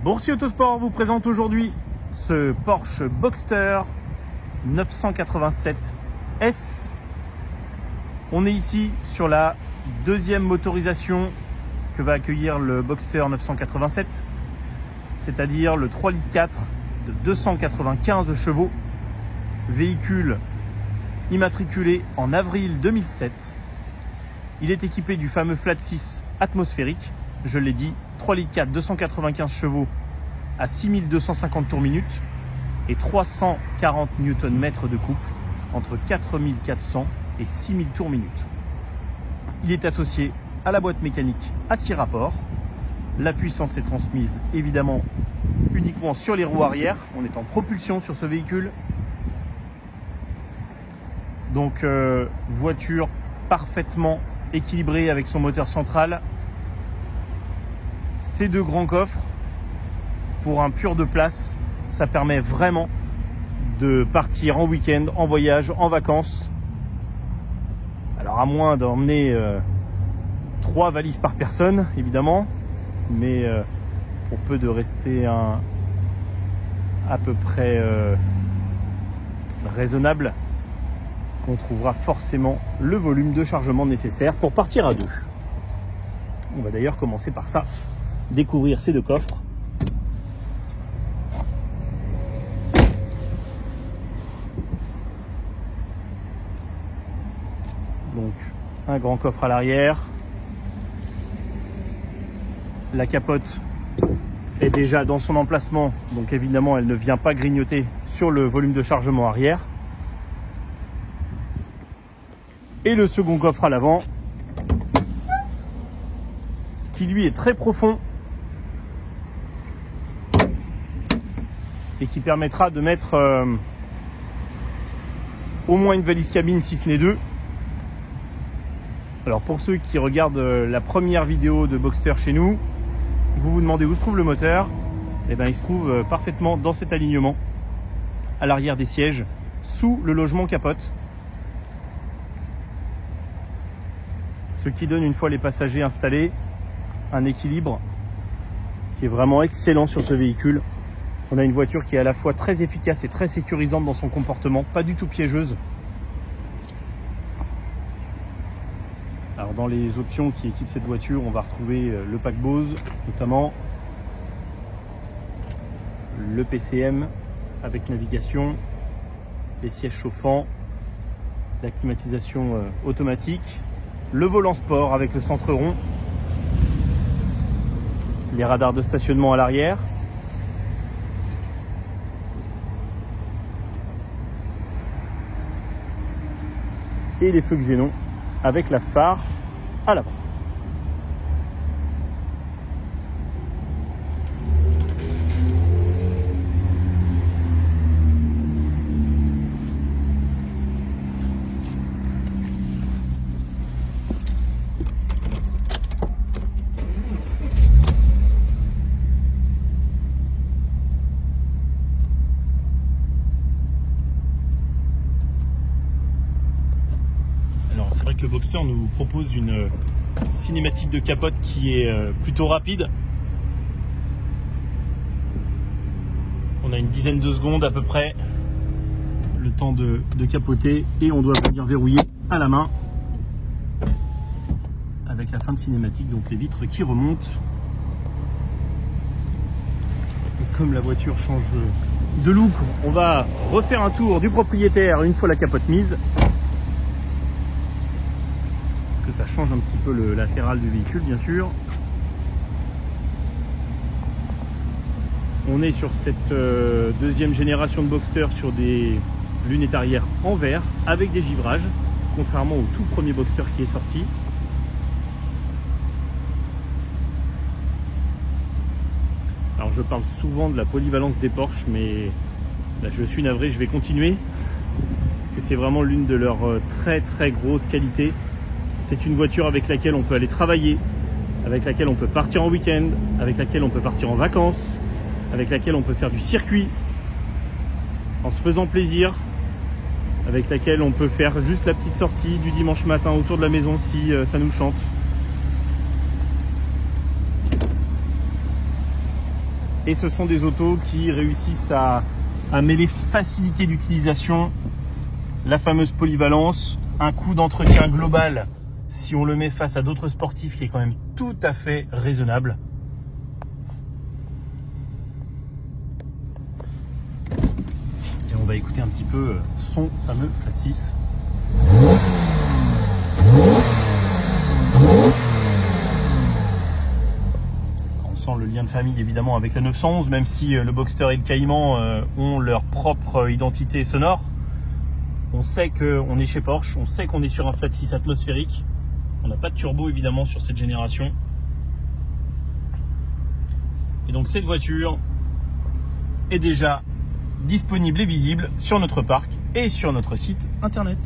Boursier Autosport vous présente aujourd'hui ce Porsche Boxster 987 S. On est ici sur la deuxième motorisation que va accueillir le Boxster 987, c'est-à-dire le 3,4 litres de 295 chevaux, véhicule immatriculé en avril 2007. Il est équipé du fameux flat 6 atmosphérique, je l'ai dit, 3,4 litres 295 chevaux à 6250 tours minute et 340 Nm de couple entre 4400 et 6000 tours minute. Il est associé à la boîte mécanique à 6 rapports. La puissance est transmise évidemment uniquement sur les roues arrière. On est en propulsion sur ce véhicule. Donc voiture parfaitement équilibrée avec son moteur central. Ces deux grands coffres, pour un pur de place, ça permet vraiment de partir en week-end, en voyage, en vacances. Alors à moins d'emmener 3 valises par personne, évidemment, mais pour peu de rester à peu près raisonnable, on trouvera forcément le volume de chargement nécessaire pour partir à deux. On va d'ailleurs commencer par ça, découvrir ces deux coffres. Donc un grand coffre à l'arrière. La capote est déjà dans son emplacement, donc évidemment elle ne vient pas grignoter sur le volume de chargement arrière. Et le second coffre à l'avant, qui lui est très profond et qui permettra de mettre au moins une valise cabine, si ce n'est deux. Alors pour ceux qui regardent la première vidéo de Boxster chez nous, vous vous demandez où se trouve le moteur. Et bien il se trouve parfaitement dans cet alignement, à l'arrière des sièges, sous le logement capote. Ce qui donne, une fois les passagers installés, un équilibre qui est vraiment excellent sur ce véhicule. On a une voiture qui est à la fois très efficace et très sécurisante dans son comportement, pas du tout piégeuse. Alors dans les options qui équipent cette voiture, on va retrouver le pack Bose, notamment le PCM avec navigation, les sièges chauffants, la climatisation automatique, le volant sport avec le centre rond, les radars de stationnement à l'arrière, et les feux xénon avec la phare à l'avant. C'est vrai que le Boxster nous propose une cinématique de capote qui est plutôt rapide. On a une dizaine de secondes à peu près, le temps de capoter, et on doit venir verrouiller à la main avec la fin de cinématique, donc les vitres qui remontent. Et comme la voiture change de look, on va refaire un tour du propriétaire une fois la capote mise. Ça change un petit peu le latéral du véhicule, bien sûr. On est sur cette deuxième génération de Boxster sur des lunettes arrière en verre avec des givrages, contrairement au tout premier Boxster qui est sorti. Alors je parle souvent de la polyvalence des Porsche, mais là, je suis navré, je vais continuer parce que c'est vraiment l'une de leurs très très grosses qualités. C'est une voiture avec laquelle on peut aller travailler, avec laquelle on peut partir en week-end, avec laquelle on peut partir en vacances, avec laquelle on peut faire du circuit en se faisant plaisir, avec laquelle on peut faire juste la petite sortie du dimanche matin autour de la maison si ça nous chante. Et ce sont des autos qui réussissent à mêler facilité d'utilisation, la fameuse polyvalence, un coût d'entretien global, si on le met face à d'autres sportifs, qui est quand même tout à fait raisonnable. Et on va écouter un petit peu son fameux Flat 6. On sent le lien de famille évidemment avec la 911, même si le Boxster et le Cayman ont leur propre identité sonore. On sait qu'on est chez Porsche, on sait qu'on est sur un Flat 6 atmosphérique. On n'a pas de turbo évidemment sur cette génération. Et donc cette voiture est déjà disponible et visible sur notre parc et sur notre site internet.